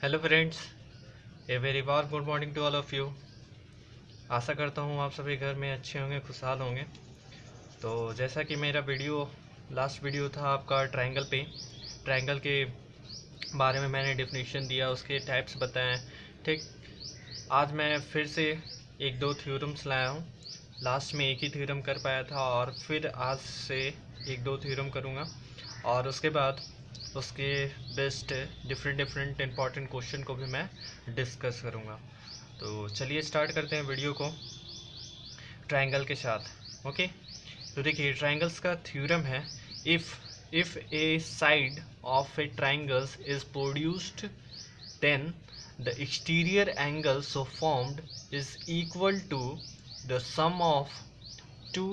Hello friends, a very बार good morning to all of you. आशा करता हूँ आप सभी घर में अच्छे होंगे, खुशहाल होंगे। तो जैसा कि मेरा लास्ट वीडियो था आपका ट्रायंगल के बारे में मैंने डेफिनेशन दिया, उसके टाइप्स बताएं। ठीक, आज मैं फिर से एक दो थ्योरम्स लाया हूँ। लास्ट में एक ही थ्योरम कर पाया था और फिर आज से एक दो थ्योरम करूँगा और उसके बाद उसके बेस्ट डिफरेंट इंपॉर्टेंट क्वेश्चन को भी मैं डिस्कस करूँगा। तो चलिए स्टार्ट करते हैं वीडियो को ट्रायंगल के साथ। ओके, तो देखिए ट्रायंगल्स का थ्योरम है, if A side of A triangles is produced then the exterior angle so formed is equal to the sum of two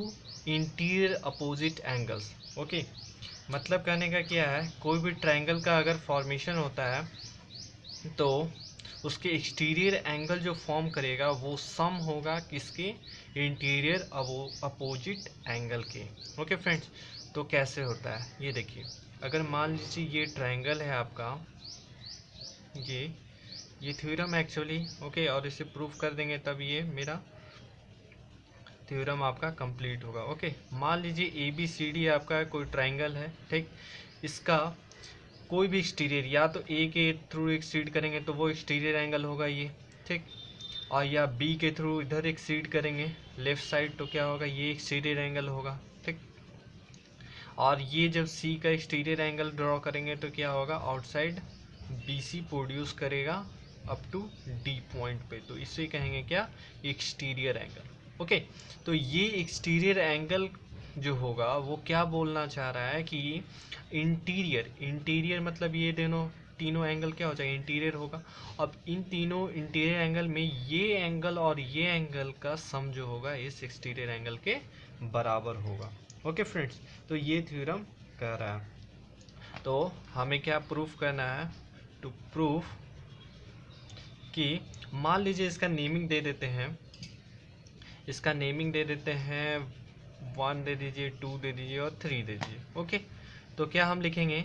interior opposite angles। Okay, मतलब कहने का क्या है, कोई भी ट्रायंगल का अगर फॉर्मेशन होता है तो उसके एक्सटीरियर एंगल जो फॉर्म करेगा वो सम होगा किसके, इंटीरियर अपोजिट एंगल के। ओके फ्रेंड्स, तो कैसे होता है ये देखिए। अगर मान लीजिए ये ट्रायंगल है आपका, ये थ्योरम एक्चुअली ओके, और इसे प्रूफ कर देंगे तब ये मेरा थ्योरम आपका कंप्लीट होगा। ओके, मान लीजिए ए बी सी डी आपका कोई ट्रायंगल है। ठीक, इसका कोई भी एक्सटीरियर या तो ए के थ्रू एक्सटीड करेंगे तो वो एक्सटीरियर एंगल होगा ये। ठीक, और या बी के थ्रू इधर एक्सटीड करेंगे लेफ्ट साइड तो क्या होगा, ये एक्सटीरियर एंगल होगा। ठीक, और ये जब सी का एक्सटीरियर एंगल ड्रॉ करेंगे तो क्या होगा, आउटसाइड बी सी प्रोड्यूस करेगा अप टू डी पॉइंट पे, तो इसे कहेंगे क्या, एक्सटीरियर एंगल। ओके, तो ये एक्सटीरियर एंगल जो होगा वो क्या बोलना चाह रहा है कि इंटीरियर मतलब ये तीनों एंगल क्या हो जाएगा, इंटीरियर होगा। अब इन तीनों इंटीरियर एंगल में ये एंगल और ये एंगल का सम जो होगा इस एक्सटीरियर एंगल के बराबर होगा। ओके फ्रेंड्स, तो ये थ्योरम कह रहा है। तो हमें क्या प्रूफ करना है, टू प्रूफ कि मान लीजिए इसका नेमिंग दे देते हैं, इसका नेमिंग दे देते हैं 1 दे दीजिए, 2 दे दीजिए और 3 दे दीजिए। ओके, तो क्या हम लिखेंगे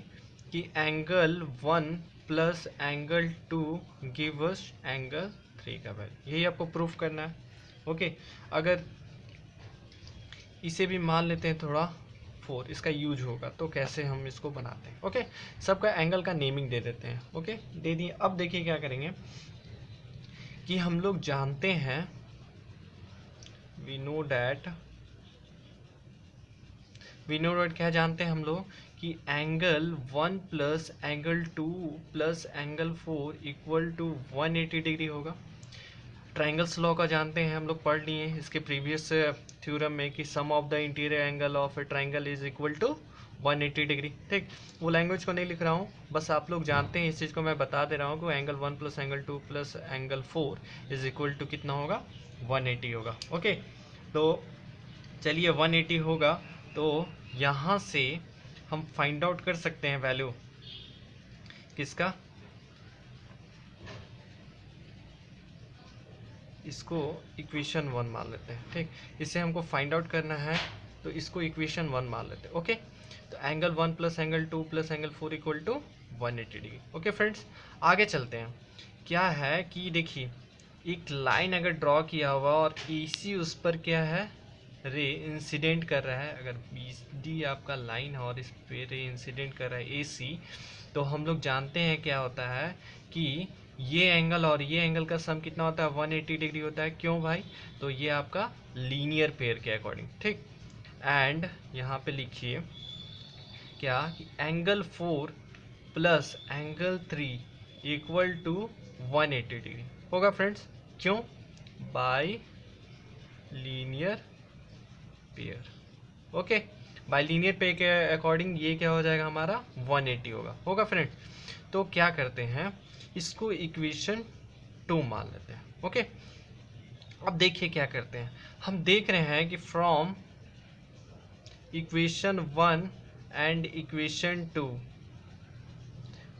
कि angle 1 plus angle 2 give us angle 3 का वैल्यू, यही आपको प्रूफ करना है। ओके, अगर इसे भी मान लेते हैं थोड़ा 4 इसका यूज होगा तो कैसे हम इसको बनाते हैं। ओके, सबका एंगल का नेमिंग दे देते हैं। ओके, दे दिए। अब देखिए क्या करेंगे कि हम लोग जानते हैं, वी नो डैट क्या जानते हैं हम लोग कि angle 1 plus angle 2 plus angle 4 equal to 180 degree होगा। ट्रायंगल्स लॉ का जानते हैं, हम लोग पढ़ लिए हैं इसके प्रीवियस थ्योरम में कि sum of the interior angle of a triangle is equal to 180 degree. ठीक, वो लैंग्वेज को नहीं लिख रहा हूँ, बस आप लोग जानते हैं इस चीज़ को मैं बता दे रहा हूँ कि angle 1 plus angle 2 plus angle 4 is equal to कितना होगा, 180 होगा। ओके, तो चलिए 180 होगा, तो यहाँ से हम फाइंड आउट कर सकते हैं वैल्यू किसका, इसको इक्वेशन 1 मान लेते हैं। ठीक, इसे हमको फाइंड आउट करना है तो इसको इक्वेशन 1 मान लेते हैं। ओके, तो angle 1 plus angle 2 plus angle 4 equal to 180 degree. Okay friends, आगे चलते हैं। क्या है कि देखिए एक लाइन अगर ड्रॉ किया हुआ और AC उस पर क्या है, रे इंसिडेंट कर रहा है। अगर BD आपका लाइन है और इस पे रे इंसिडेंट कर रहा है AC, तो हम लोग जानते हैं क्या होता है कि ये एंगल और ये एंगल का सम कितना होता है, 180 डिग्री होता है। क्यों भाई, तो ये आपका लीनियर पेयर के अकॉर्डिंग। ठीक, एंड यहाँ पे लिखिए क्या कि angle 4 plus angle 3 equal to 180 degree होगा फ्रेंड्स। क्यों, by linear pair. Okay, by linear pair के अकॉर्डिंग ये क्या हो जाएगा हमारा, 180 होगा फ्रेंड्स। तो क्या करते हैं, इसको इक्वेशन 2 मान लेते हैं। ओके, अब देखिए क्या करते हैं, हम देख रहे हैं कि from equation 1 and equation 2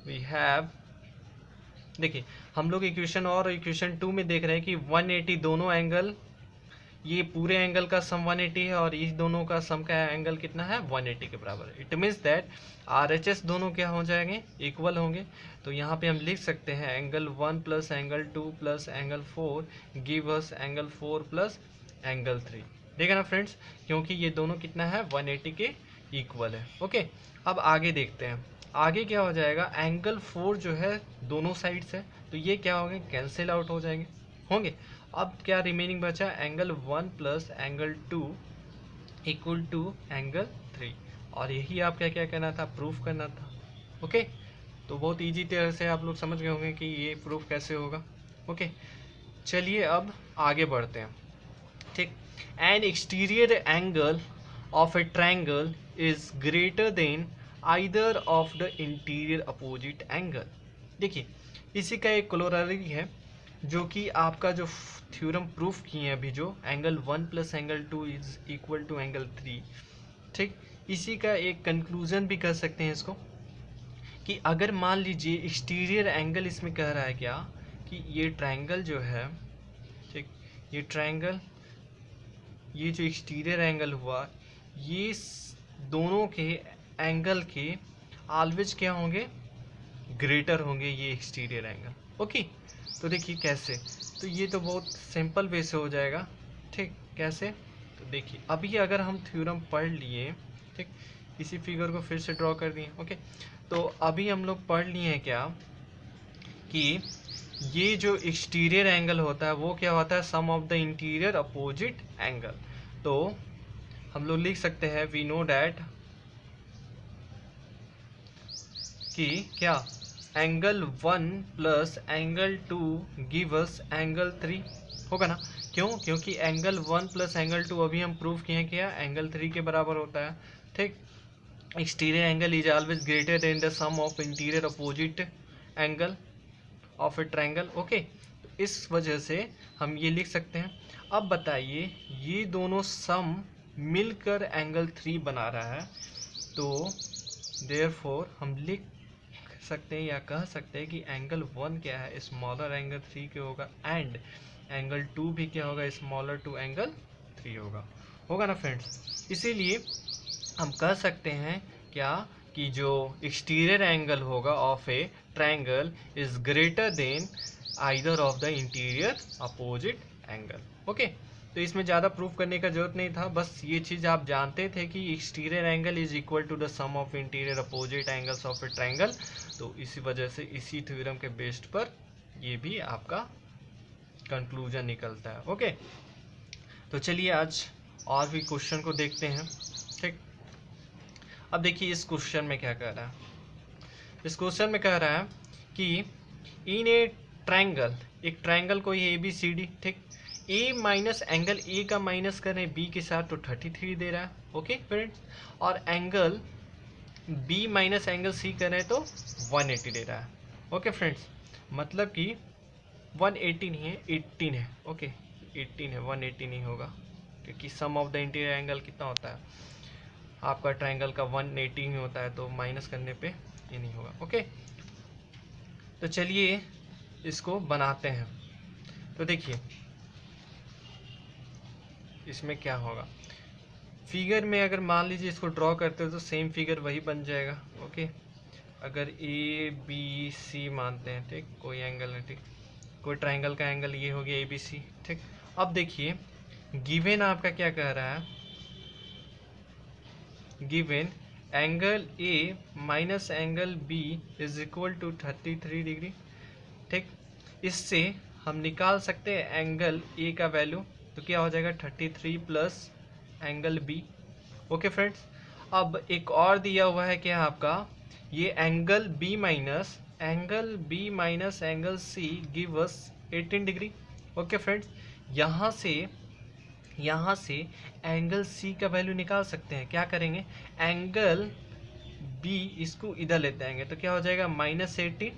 we have, देखिए हम लोग इक्वेशन और इक्वेशन 2 में देख रहे हैं कि 180 दोनों एंगल ये पूरे एंगल का सम 180 है और इस दोनों का सम का एंगल कितना है 180 के बराबर। इट मीन्स दैट RHS दोनों क्या हो जाएंगे इक्वल होंगे। तो यहाँ पे हम लिख सकते हैं angle 1 plus angle 2 plus angle 4 give us angle 4 plus angle 3। ठीक है ना फ्रेंड्स, क्योंकि ये दोनों कितना है 180 के इक्वल है। ओके, अब आगे देखते हैं। आगे क्या हो जाएगा, एंगल 4 जो है दोनों साइड से, तो ये क्या होंगे कैंसिल आउट हो जाएंगे होंगे। अब क्या रिमेनिंग बचा, angle 1 plus angle 2 equal to angle 3, और यही आपका क्या करना था, प्रूफ करना था। ओके, तो बहुत इजी तरह से आप लोग समझ गए होंगे कि ये प्रूफ कैसे होगा। ओके, चलिए अब आगे बढ़ते हैं। ठीक, N exterior angle of a triangle is greater than either of the interior opposite angle. देखिए, इसी का एक कोलोररी है जो कि आपका जो थ्योरम प्रूफ किए हैं अभी, जो angle 1 plus angle 2 is equal to angle 3। ठीक, इसी का एक कंक्लूजन भी कर सकते हैं इसको, कि अगर मान लीजिए एक्सटीरियर एंगल इसमें कह रहा है क्या, कि ये ट्रायंगल जो है, ठीक, ये ट्रायंगल, ये जो एक्सटीरियर एंगल हुआ, ये दोनों के एंगल के ऑलवेज क्या होंगे, ग्रेटर होंगे ये एक्सटीरियर एंगल। ओके, तो देखिए कैसे, तो ये तो बहुत सिंपल वे से हो जाएगा। ठीक, कैसे, तो देखिए अभी अगर हम थ्योरम पढ़ लिए, ठीक, इसी फिगर को फिर से ड्रॉ कर दिए। ओके, तो अभी हम लोग पढ़ लिए हैं क्या, कि ये जो एक्सटीरियर एंगल होता है वो क्या होता है, sum of the interior opposite angle. तो हम लोग लिख सकते हैं वी नो डैट कि क्या, angle 1 plus angle 2 give us angle 3 होगा ना। क्यों, क्योंकि एंगल 1 प्लस एंगल 2 अभी हम प्रूव किए हैं क्या, एंगल 3 के बराबर होता है। ठीक, exterior angle is always greater than the sum of interior opposite angle of a triangle. Okay, इस वजह से हम ये लिख सकते हैं। अब बताइए, ये दोनों सम मिलकर एंगल 3 बना रहा है, तो देयरफॉर हम लिख सकते हैं या कह सकते हैं कि एंगल 1 क्या है, स्मॉलर एंगल 3 के होगा, एंड एंगल 2 भी क्या होगा, स्मॉलर टू एंगल 3 होगा ना फ्रेंड्स। इसीलिए हम कह सकते हैं क्या, कि जो एक्सटीरियर एंगल होगा of a triangle is greater than either of the interior opposite angle. Okay, तो इसमें ज़्यादा प्रूफ करने का जरूरत नहीं था, बस ये चीज़ आप जानते थे कि exterior angle is equal to the sum of interior opposite angles of a triangle. तो इसी वजह से इसी थ्योरम के बेस्ड पर ये भी आपका कंक्लूजन निकलता है। ओके, तो चलिए आज और भी क्वेश्चन को देखते हैं। ठीक, अब देखिए इस क्वेश्चन में क्या कह रहा है। इस क्वेश्चन में कह रहा है कि इन ए ट्रायंगल, एक ट्रायंगल कोई ABCD, ठीक, ए माइनस एंगल ए का माइनस करें बी के साथ तो 33 दे रहा है। ओके फ्रेंड्स, और angle B minus angle C करें तो 180 दे रहा है। ओके फ्रेंड्स, मतलब कि 180 नहीं है, 18 है। ओके, 18 है, 180 नहीं होगा, क्योंकि सम ऑफ द इंटीरियर एंगल कितना होता है आपका ट्रायंगल का, 180 ही होता है, तो माइनस करने पे ये नहीं होगा। ओके, तो चलिए इसको बनाते हैं। तो देखिए इसमें क्या होगा, फिगर में अगर मान लीजिए इसको ड्रॉ करते हो तो सेम फिगर वही बन जाएगा। ओके, अगर ABC मानते हैं, ठीक, कोई एंगल है, ठीक, कोई ट्रायंगल का एंगल ये हो गया ABC। ठीक, अब देखिए गिवन आपका क्या कह रहा है, given angle A minus angle B is equal to 33 degree. ठीक, इससे हम निकाल सकते हैं एंगल A का वैल्यू, तो क्या हो जाएगा 33 plus angle B। Okay friends, अब एक और दिया हुआ है क्या आपका, ये angle B minus angle C give अस 18 डिग्री। ओके फ्रेंड्स, यहाँ से एंगल C का वैल्यू निकाल सकते हैं। क्या करेंगे, एंगल B इसको इधर लेते आएंगे तो क्या हो जाएगा -18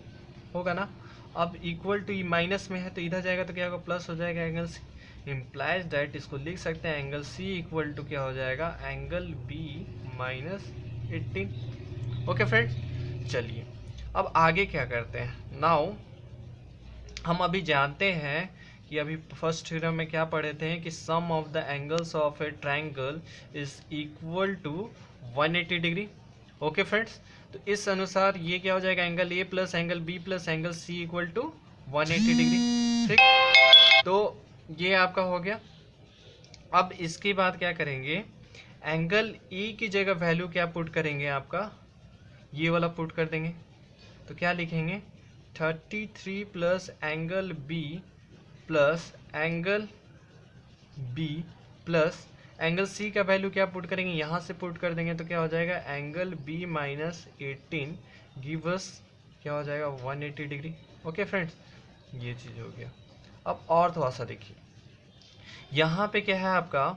होगा ना। अब इक्वल टू माइनस में है तो इधर जाएगा तो क्या होगा, प्लस हो जाएगा एंगल C। इम्प्लाइज दैट इसको लिख सकते हैं एंगल C इक्वल टू क्या हो जाएगा, एंगल B -18। ओके फ्रेंड्स, चलिए अब आगे क्या करते हैं। नाउ हम अभी जानते हैं कि अभी फर्स्ट थ्योरम में क्या पढ़े थे कि sum of the angles of a triangle is equal to 180 degree. Okay friends, तो इस अनुसार ये क्या हो जाएगा, angle A plus angle B plus angle C equal to 180 degree. ठीक, तो ये आपका हो गया। अब इसके बाद क्या करेंगे, एंगल ए की जगह वैल्यू क्या पुट करेंगे, आपका ये वाला पुट कर देंगे। तो क्या लिखेंगे, 33 plus angle B plus angle B plus angle C का वैल्यू क्या पुट करेंगे, यहाँ से पुट कर देंगे। तो क्या हो जाएगा, angle B minus 18 give us क्या हो जाएगा, 180 डिग्री। ओके फ्रेंड्स, ये चीज़ हो गया। अब और थोड़ा सा देखिए, यहाँ पे क्या है आपका,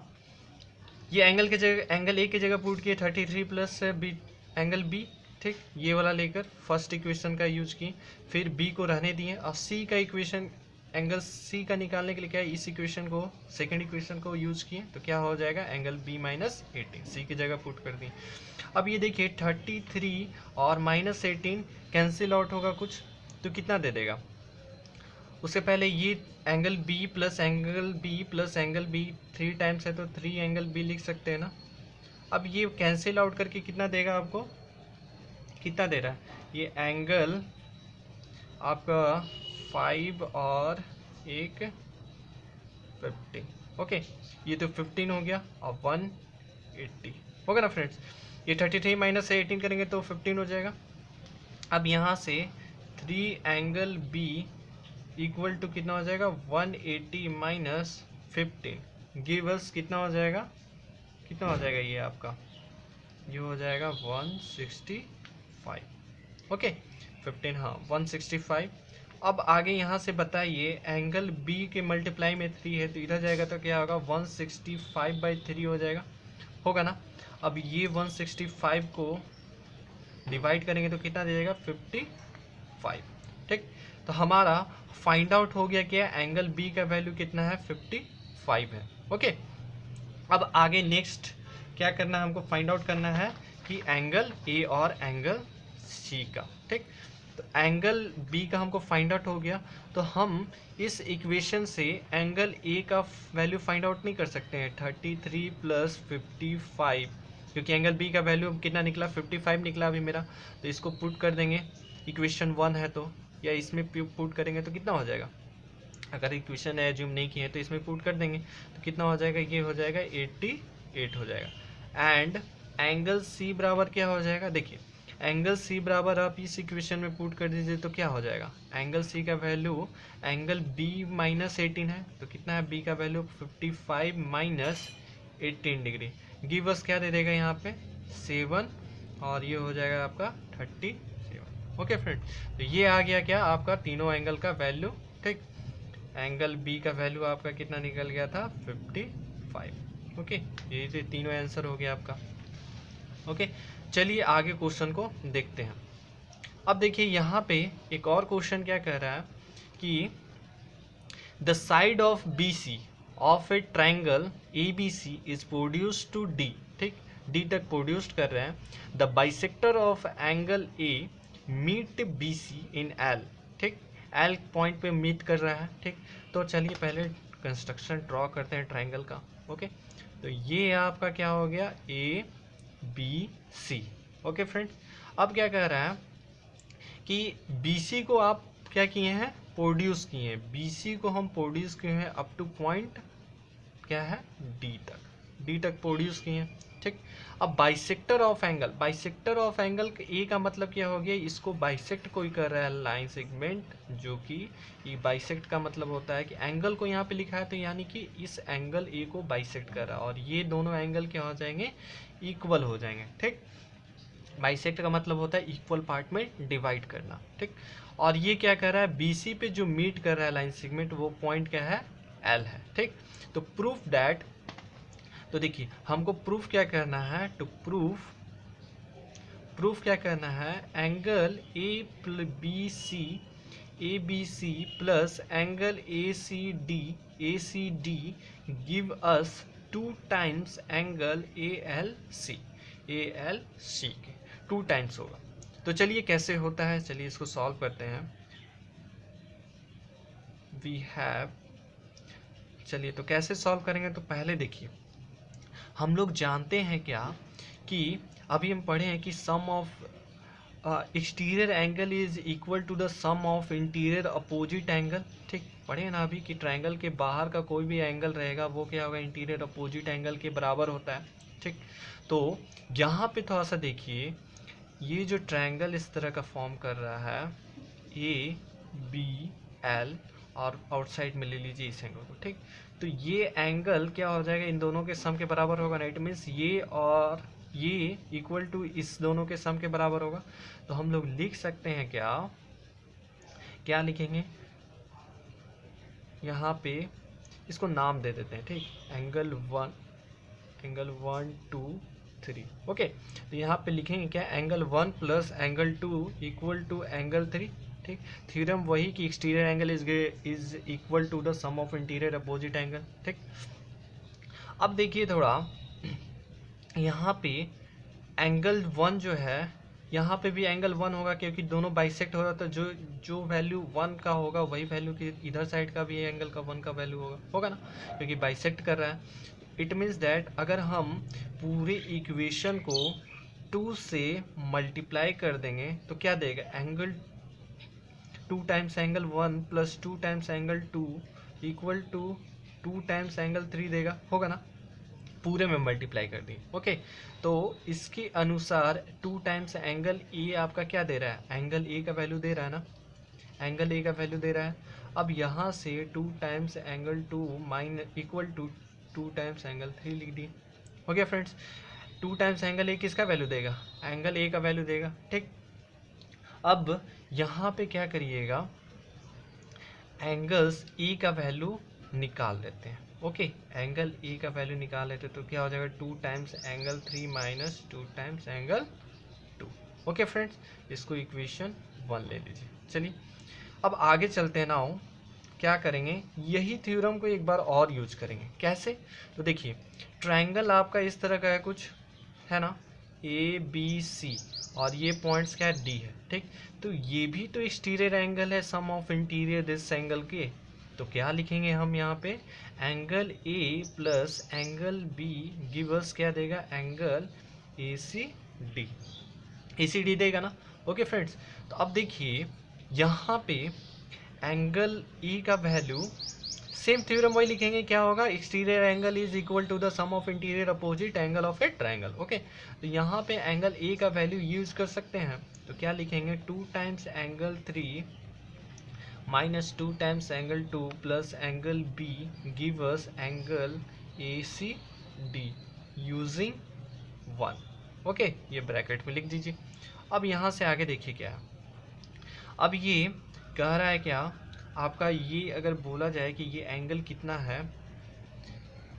ये एंगल के जगह एंगल ए की जगह पुट किए 33 प्लस बी एंगल बी। ठीक, ये वाला लेकर फर्स्ट इक्वेशन का यूज किए, फिर बी को रहने दिए। अब सी का इक्वेशन एंगल सी का निकालने के लिए क्या है, इस इक्वेशन को सेकंड इक्वेशन को यूज किए। तो क्या हो जाएगा, एंगल बी माइनस 18 सी की जगह पुट कर दिए। अब ये देखिए 33 और माइनस 18 कैंसिल आउट होगा कुछ, तो कितना दे देगा। उससे पहले ये angle B plus angle B plus angle B 3 times है, तो 3 एंगल बी लिख सकते हैं ना। अब ये कैंसिल आउट करके कितना देगा आपको, कितना दे रहा है, ये एंगल आपका 5 और एक 15। ओके, ये तो 15 हो गया और 180 होगा ना फ्रेंड्स। ये 33 माइनस से 18 करेंगे तो 15 हो जाएगा। अब यहाँ से 3 एंगल बी इक्वल टू कितना हो जाएगा, 180 माइनस 15 गिव अस कितना हो जाएगा, कितना हो जाएगा ये आपका, ये हो जाएगा 165। ओके 15, हाँ 165। अब आगे यहाँ से बताइए, एंगल बी के मल्टीप्लाई में 3 है, तो इधर जाएगा तो क्या होगा, 165/3 हो जाएगा, होगा ना। अब ये 165 को डिवाइड करेंगे तो कितना दे देगा, 55। ठीक, तो हमारा फाइंड आउट हो गया क्या, एंगल बी का वैल्यू कितना है, 55 है। ओके, अब आगे नेक्स्ट क्या करना है, हमको फाइंड आउट करना है कि एंगल ए और एंगल सी का। ठीक, तो एंगल बी का हमको फाइंड आउट हो गया, तो हम इस इक्वेशन से एंगल ए का वैल्यू फाइंड आउट नहीं कर सकते हैं। 33 प्लस 55, क्योंकि एंगल बी का वैल्यू कितना निकला, 55 निकला अभी मेरा। तो इसको पुट कर देंगे, इक्वेशन 1 है तो, या इसमें पुट करेंगे तो कितना हो जाएगा, अगर इक्वेशन एज्यूम नहीं की है तो इसमें पुट कर देंगे तो कितना हो जाएगा, ये हो जाएगा 88 हो जाएगा। एंड एंगल सी बराबर क्या हो जाएगा, देखिए एंगल सी बराबर आप इस इक्वेशन में पुट कर दीजिए तो क्या हो जाएगा, एंगल सी का वैल्यू एंगल बी माइनस 18 है, तो कितना है बी का value 55 minus 18 degree give us क्या दे देगा यहाँ पे 7, और ये हो जाएगा आपका 37। ओके फ्रेंड, तो ये आ गया क्या आपका तीनों एंगल का वैल्यू। ठीक, एंगल बी का वैल्यू आपका कितना निकल गया था, 55। ओके, ये तो तीनों आंसर हो गया आपका। ओके, चलिए आगे क्वेश्चन को देखते हैं। अब देखिए यहाँ पे एक और क्वेश्चन क्या कह रहा है कि the side of B C of a triangle A B C is produced to D. ठीक, डी तक प्रोड्यूस्ड कर रहे हैं। The bisector of angle A meet B C in L. ठीक, एल पॉइंट पे मीट कर रहा है। ठीक, तो चलिए पहले कंस्ट्रक्शन ड्रॉ करते हैं ट्राइंगल का। ओके, तो ये आपका क्या हो गया, A B C. Okay friend, अब क्या कह रहा है कि बी सी को आप क्या किए हैं, प्रोड्यूस किए हैं। बी सी को हम प्रोड्यूस किए हैं अप टू पॉइंट क्या है, डी तक प्रोड्यूस किए हैं। ठीक, अब bisector of angle, bisector of angle ए का मतलब क्या हो गया, इसको बाइसेक्ट कोई कर रहा है लाइन सेगमेंट, जो कि ये बाइसेक्ट का मतलब होता है कि एंगल को यहाँ पे लिखा है तो यानी कि इस एंगल ए को बाइसेक्ट कर रहा है, और ये दोनों एंगल क्या हो जाएंगे, इक्वल हो जाएंगे। ठीक, बाइसेक्ट का मतलब होता है इक्वल पार्ट में डिवाइड करना। ठीक, और ये क्या कर रहा है, बीसी पे जो मीट कर रहा है लाइन सेगमेंट, वो पॉइंट क्या है, एल है। ठीक, तो प्रूफ दैट, तो देखिए हमको प्रूफ क्या करना है, टू प्रूफ क्या करना है, angle A B C plus angle A C D give us 2 times angle A L C के 2 टाइम्स होगा। तो चलिए कैसे होता है, चलिए इसको सॉल्व करते हैं। वी हैव चलिए तो कैसे सॉल्व करेंगे, तो पहले देखिए हम लोग जानते हैं क्या कि अभी हम पढ़े हैं कि sum of exterior angle is equal to the sum of interior opposite angle. ठीक, पढ़े ना अभी कि ट्रायंगल के बाहर का कोई भी एंगल रहेगा वो क्या होगा, इंटीरियर अपोजिट एंगल के बराबर होता है। ठीक, तो यहाँ पे थोड़ा सा देखिए, ये जो ट्रायंगल इस तरह का फॉर्म कर रहा है ए बी एल, और आउटसाइड में ले लीजिए इस एंगल को। ठीक, तो ये एंगल क्या हो जाएगा, इन दोनों के सम के बराबर होगा ना। इट मीन्स ये और ये इक्वल टू इस दोनों के सम के बराबर होगा। तो हम लोग लिख सकते हैं क्या, क्या लिखेंगे यहाँ पे, इसको नाम दे देते हैं। ठीक, एंगल 1 2 3। ओके, तो यहाँ पे लिखेंगे क्या, angle 1 plus angle 2 equal to angle 3। ठीक, थ्योरम वही कि exterior angle is equal to the sum of interior opposite angle. ठीक, अब देखिए थोड़ा यहाँ पे एंगल 1 जो है, यहाँ पे भी एंगल 1 होगा क्योंकि दोनों बाइसेक्ट हो रहा था। जो वैल्यू 1 का होगा वही वैल्यू की इधर साइड का भी एंगल का 1 का वैल्यू होगा ना, क्योंकि बाइसेक्ट कर रहा है। इट मीन्स दैट अगर हम पूरे इक्वेशन को 2 से मल्टीप्लाई कर देंगे तो क्या देगा, angle 2 times angle 1 plus 2 times angle 2 equal to 2 times angle 3 देगा, होगा ना, पूरे में मल्टीप्लाई कर दी। ओके, तो इसके अनुसार 2 टाइम्स एंगल ए आपका क्या दे रहा है, एंगल ए का वैल्यू दे रहा है ना, एंगल ए का वैल्यू दे रहा है। अब यहाँ से 2 times angle 2 equal to 2 times angle 3 लिख दिए। हो गया फ्रेंड्स, 2 टाइम्स एंगल ए किसका वैल्यू देगा, एंगल ए का वैल्यू देगा। ठीक, अब यहाँ पे क्या करिएगा, एंगल्स ए का वैल्यू निकाल लेते हैं। ओके, एंगल ए का वैल्यू निकाल लेते तो क्या हो जाएगा, 2 times angle 3 minus 2 times angle 2। Okay friends, इसको इक्वेशन 1 ले लीजिए। चलिए अब आगे चलते हैं। नाउ क्या करेंगे, यही थ्योरम को एक बार और यूज करेंगे। कैसे, तो देखिए ट्रायंगल आपका इस तरह का है कुछ, है ना, ए बी सी, और ये पॉइंट्स क्या है, डी है। ठीक, तो ये भी तो एक्सटीरियर एंगल है, sum of interior this angle के। तो क्या लिखेंगे हम यहाँ पे, angle A plus angle B give us क्या देगा, angle A C D, A C D देगा ना। ओके फ्रेंड्स, तो अब देखिए यहाँ पे एंगल ई का वैल्यू, सेम थ्योरम वही लिखेंगे, क्या होगा, exterior angle is equal to the sum of interior opposite angle of a triangle. Okay, तो यहाँ पे एंगल ए का वैल्यू यूज कर सकते हैं। तो क्या लिखेंगे, 2 times angle 3 minus 2 times angle 2 plus angle B give us angle A C D using 1। Okay, ये ब्रैकेट में लिख दीजिए। अब यहाँ से आगे देखिए क्या है, अब ये कह रहा है क्या आपका, ये अगर बोला जाए कि ये एंगल कितना है,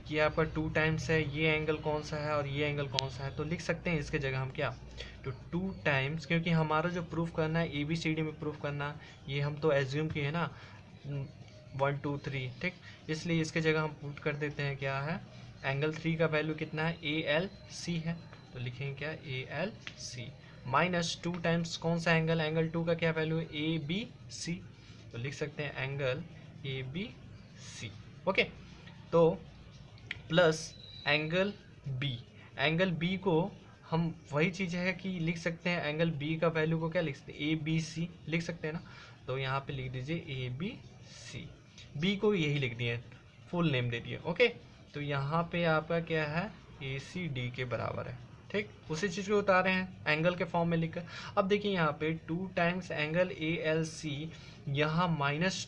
ये आपका 2 टाइम्स है, ये एंगल कौन सा है और ये एंगल कौन सा है, तो लिख सकते हैं इसके जगह हम क्या, तो 2 टाइम्स, क्योंकि हमारा जो प्रूफ करना है ABCD में प्रूफ करना, ये हम तो एज्यूम किए ना 1 2 3। ठीक, इसलिए इसके जगह हम पुट कर देते हैं क्या है, एंगल 3 का वैल्यू कितना है, ALC है, तो लिखेंगे क्या, ALC माइनस 2 टाइम्स कौन सा एंगल, एंगल 2 का क्या वैल्यू है, ABC, तो लिख सकते हैं एंगल ABC। ओके, तो plus angle B, angle B को हम वही चीज़ है कि लिख सकते हैं, एंगल बी का वैल्यू को क्या लिख सकते हैं, ABC लिख सकते हैं ना। तो यहाँ पे लिख दीजिए ABC, बी को यही लिख दिए, फुल नेम दे दिए। ओके, तो यहाँ पे आपका क्या है, ACD के बराबर है। ठीक, उसी चीज़ को उतारे हैं एंगल के फॉर्म में लिखकर। अब देखिए यहाँ पे 2 टाइम्स एंगल ALC, यहाँ माइनस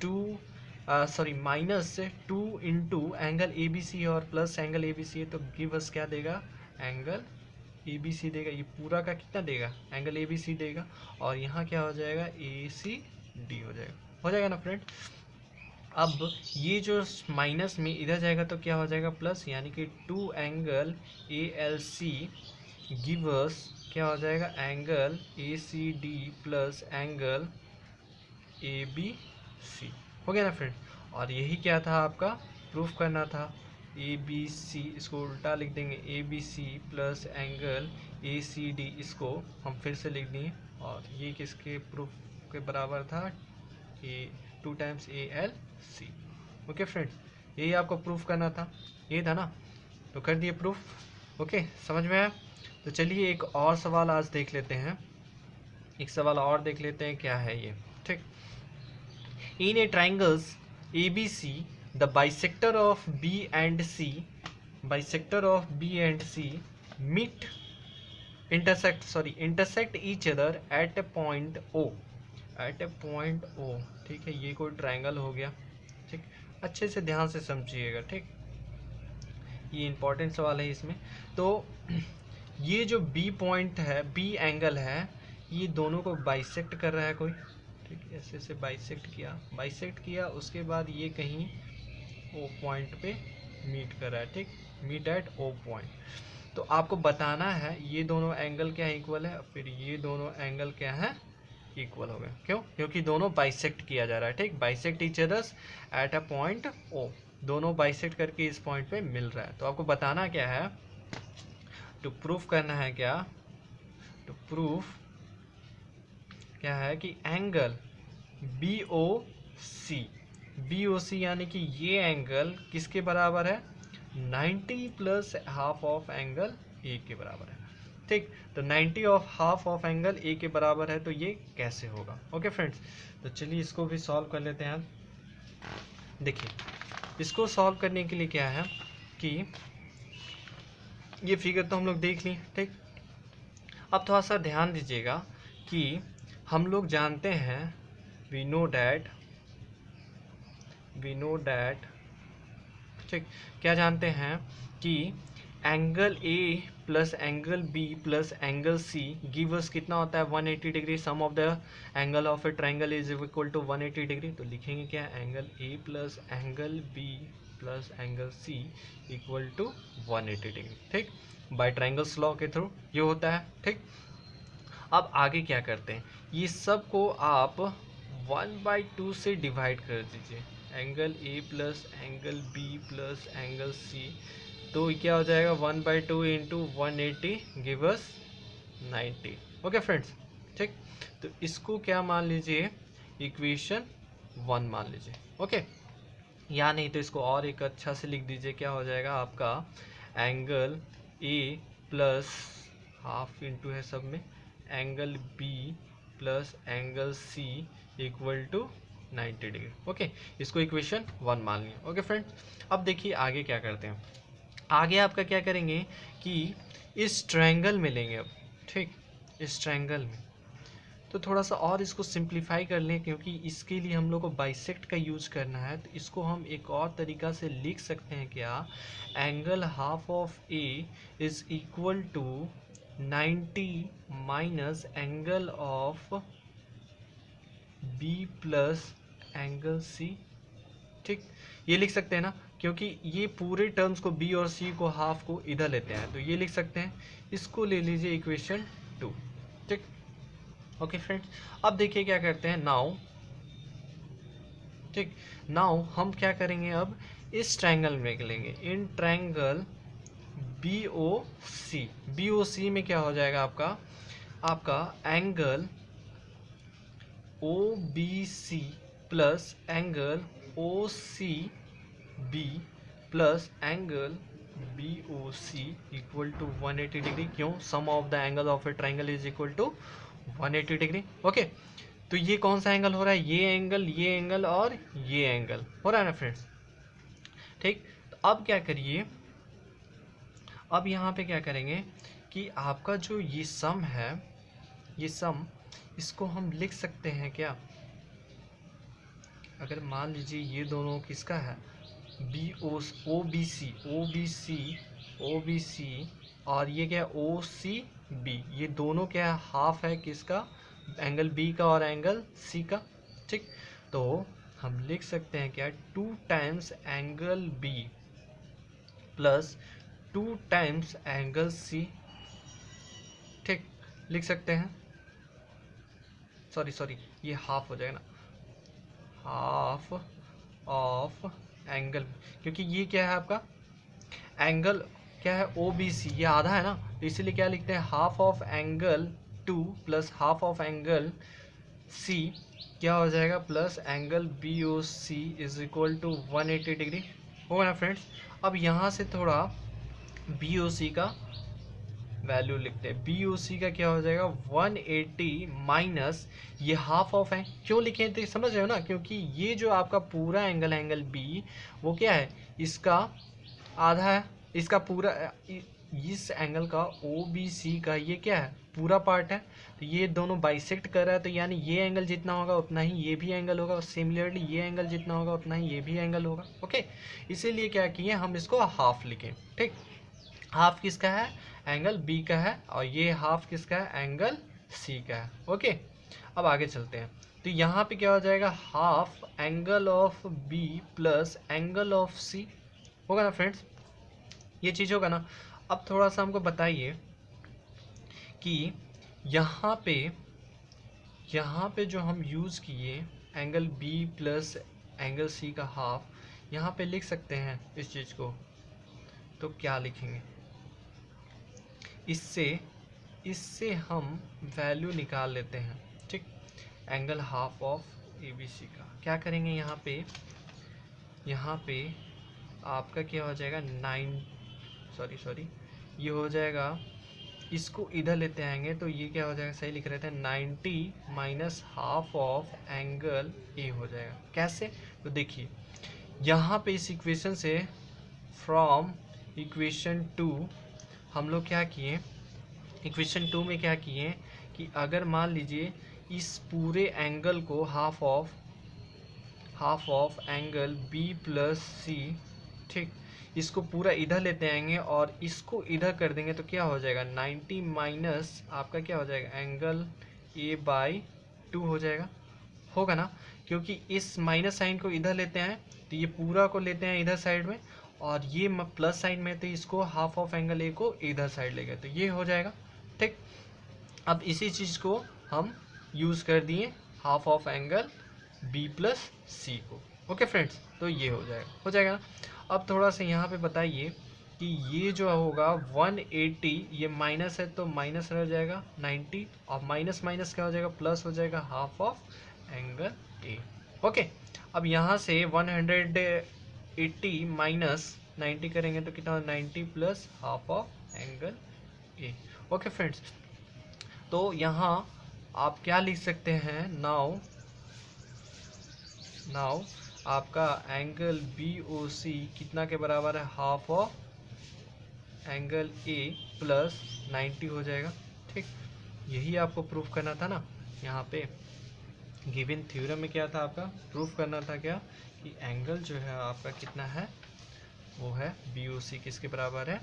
2 इंटू एंगल ABC और प्लस एंगल ABC है, तो गिव अस क्या देगा, एंगल ABC देगा। ये पूरा का कितना देगा, एंगल ABC देगा, और यहाँ क्या हो जाएगा, ACD हो जाएगा ना फ्रेंड। अब ये जो माइनस में इधर जाएगा तो क्या हो जाएगा, प्लस, यानी कि 2 एंगल ALC गिव अस क्या हो जाएगा, angle ACD plus angle ABC। हो गया ना फ्रेंड, और यही क्या था आपका, प्रूफ करना था। ABC इसको उल्टा लिख देंगे, ABC प्लस एंगल ACD, इसको हम फिर से लिख दिए, और ये किसके प्रूफ के बराबर था, 2 टाइम्स ALC। ओके फ्रेंड्स, यही आपको प्रूफ करना था, ये था ना, तो कर दिए प्रूफ। ओके, समझ में आया? तो चलिए एक और सवाल आज देख लेते हैं, एक सवाल और देख लेते हैं क्या है ये। ठीक, इन ए triangles ABC the bisector of B and C meet intersect each other at a point O, ठीक है, ये कोई ट्रायंगल हो गया। ठीक, अच्छे से ध्यान से समझिएगा। ठीक, ये इंपॉर्टेंट सवाल है इसमें। तो ये जो B पॉइंट है, B एंगल है, ये दोनों को बाइसेक्ट कर रहा है कोई। ठीक, ऐसे से बाइसेक्ट किया, उसके बाद ये कहीं O पॉइंट पे मीट कर रहा है। ठीक, मीट एट O पॉइंट। तो आपको बताना है ये दोनों एंगल क्या इक्वल है, फिर ये दोनों एंगल क्या है, इक्वल हो गए। क्यों? क्योंकि दोनों बाइसेक्ट किया जा रहा है। ठीक, bisect each others at a point O, दोनों बाइसेक्ट करके इस पॉइंट पे मिल रहा है। तो आपको बताना क्या है, टू प्रूफ करना है क्या, टू प्रूफ क्या है कि एंगल BOC यानी कि ये एंगल किसके बराबर है, 90 plus half of angle A के बराबर है। ठीक, तो 90 of half of angle A के बराबर है, तो ये कैसे होगा। ओके फ्रेंड्स, तो चलिए इसको भी सॉल्व कर लेते हैं। देखिए, इसको सॉल्व करने के लिए क्या है कि ये फिगर तो हम लोग देख लिए। ठीक, अब थोड़ा सा ध्यान दीजिएगा कि हम लोग जानते हैं, वी नो डैट, ठीक, क्या जानते हैं कि angle A plus angle B plus angle C give us कितना होता है, 180 degree. Sum of the angle of a triangle is equal to 180 degree. तो लिखेंगे क्या, angle A plus angle B plus angle C equal to 180 degree. ठीक, by triangles law के through ये होता है। ठीक, अब आगे क्या करते हैं, ये सब को आप 1/2 से डिवाइड कर दीजिए, angle A plus angle B plus angle C, तो क्या हो जाएगा, 1/2 into 180 give us 90। Okay friends, ठीक, तो इसको क्या मान लीजिए, इक्वेशन 1 मान लीजिए। ओके, या नहीं तो इसको और एक अच्छा से लिख दीजिए, क्या हो जाएगा आपका, angle A plus half into है सब में, angle B plus angle C equal to 90 degree. Okay, इसको इक्वेशन 1 मान लिया। ओके फ्रेंड्स, अब देखिए आगे क्या करते हैं, आगे आपका क्या करेंगे कि इस ट्रायंगल में लेंगे अब। ठीक, इस ट्रायंगल में तो थोड़ा सा और इसको सिंप्लीफाई कर लें, क्योंकि इसके लिए हम लोग को बाइसेक्ट का यूज करना है। तो इसको हम एक और तरीका से लिख सकते हैं क्या, angle half of A is equal to 90 minus angle of B plus angle C। ठीक, ये लिख सकते हैं ना, क्योंकि ये पूरे टर्म्स को B और C को हाफ को इधर लेते हैं, तो ये लिख सकते हैं। इसको ले लीजिए इक्वेशन 2। ठीक, ओके फ्रेंड्स, अब देखिए क्या करते हैं नाउ। ठीक, नाउ हम क्या करेंगे, अब इस ट्रायंगल में लेंगे, इन ट्रायंगल BOC में क्या हो जाएगा आपका angle OBC plus angle OCB plus angle BOC equal to 180 degree. क्यों, sum of the angle of a triangle is equal to 180 degree. Okay, तो ये कौन सा एंगल हो रहा है, ये एंगल और ये एंगल हो रहा है ना फ्रेंड्स। ठीक, तो अब क्या करिए, अब यहाँ पे क्या करेंगे कि आपका जो ये सम है, ये सम, इसको हम लिख सकते हैं क्या, अगर मान लीजिए ये दोनों किसका है, OBC और ये क्या है OCB, ये दोनों क्या है, हाफ है किसका, एंगल B का और एंगल C का। ठीक, तो हम लिख सकते हैं क्या, 2 times angle B plus 2 times angle C। ठीक, लिख सकते हैं, सॉरी ये हाफ हो जाएगा ना, हाफ ऑफ एंगल, क्योंकि ये क्या है आपका एंगल क्या है OBC, ये आधा है ना, तो इसीलिए क्या लिखते हैं, half of angle 2 plus half of angle C क्या हो जाएगा, plus angle BOC is equal to 180 degree. होगा ना फ्रेंड्स। अब यहाँ से थोड़ा बी ओ सी का वैल्यू लिखते हैं। बी ओ सी का क्या हो जाएगा 180 माइनस ये हाफ ऑफ है। क्यों लिखे थे समझ रहे हो ना, क्योंकि ये जो आपका पूरा एंगल एंगल बी वो क्या है, इसका आधा है, इसका पूरा इस एंगल का ओ बी सी का ये क्या है पूरा पार्ट है। तो ये दोनों बाइसेक्ट कर रहा है, तो यानी ये एंगल जितना होगा उतना ही ये भी एंगल होगा, और सिमिलरली ये एंगल जितना होगा उतना ही ये भी एंगल होगा। ओके, इसीलिए क्या किए हम इसको हाफ लिखें। ठीक, हाफ किसका है, एंगल बी का है, और ये हाफ किसका है, एंगल सी का है। ओके, अब आगे चलते हैं। तो यहाँ पे क्या हो जाएगा, half angle of B plus angle of C होगा ना फ्रेंड्स, ये चीज़ होगा ना। अब थोड़ा सा हमको बताइए कि यहाँ पे जो हम यूज़ किए angle B plus angle C का हाफ, यहाँ पे लिख सकते हैं इस चीज़ को, तो क्या लिखेंगे, इससे हम वैल्यू निकाल लेते हैं। ठीक, angle half of A B C का क्या करेंगे, यहाँ पे आपका क्या हो जाएगा सॉरी ये हो जाएगा, इसको इधर लेते आएंगे तो ये क्या हो जाएगा, सही लिख रहे थे 90 माइनस हाफ ऑफ एंगल ए हो जाएगा। कैसे, तो देखिए यहाँ पे इस इक्वेशन से फ्रॉम इक्वेशन 2 हम लोग क्या किए, इक्वेशन 2 में क्या किए कि अगर मान लीजिए इस पूरे एंगल को half of angle B plus C, ठीक, इसको पूरा इधर लेते आएंगे और इसको इधर कर देंगे तो क्या हो जाएगा 90 माइनस आपका क्या हो जाएगा एंगल ए बाई 2 हो जाएगा, होगा ना, क्योंकि इस माइनस साइन को इधर लेते हैं तो ये पूरा को लेते हैं इधर साइड में, और ये प्लस साइन में तो इसको हाफ ऑफ एंगल ए को इधर साइड ले गए तो ये हो जाएगा। ठीक, अब इसी चीज़ को हम यूज़ कर दिए half of angle B plus C को। ओके फ्रेंड्स, तो ये हो जाएगा ना। अब थोड़ा सा यहाँ पे बताइए कि ये जो होगा 180, ये माइनस है तो माइनस रह जाएगा 90, और माइनस माइनस क्या हो जाएगा, प्लस हो जाएगा half of angle A. Okay, अब यहाँ से 180 माइनस 90 करेंगे तो कितना, 90 plus half of angle A. Okay friends, तो यहाँ आप क्या लिख सकते हैं, नाउ आपका एंगल बी ओ सी कितना के बराबर है, half of angle A plus 90 हो जाएगा। ठीक, यही आपको प्रूफ करना था ना, यहाँ पे गिवन थ्योरम में क्या था आपका, प्रूफ करना था क्या कि एंगल जो है आपका कितना है, वो है बी ओ सी किसके बराबर है,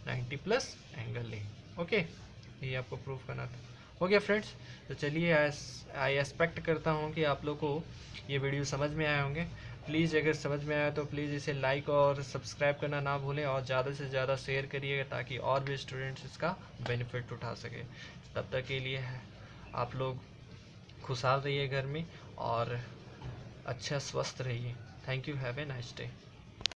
90 प्लस एंगल ए। ओके, यही आपको प्रूफ करना था। हो गया फ्रेंड्स, तो चलिए आई एक्सपेक्ट करता हूँ कि आप लोग को ये वीडियो समझ में आए होंगे। प्लीज़ अगर समझ में आया तो प्लीज़ इसे लाइक और सब्सक्राइब करना ना भूलें, और ज़्यादा से ज़्यादा शेयर करिएगा ताकि और भी स्टूडेंट्स इसका बेनिफिट उठा सके। तब तक के लिए है आप लोग खुशहाल रहिए घर में और अच्छा स्वस्थ रहिए। Thank you, have a nice day.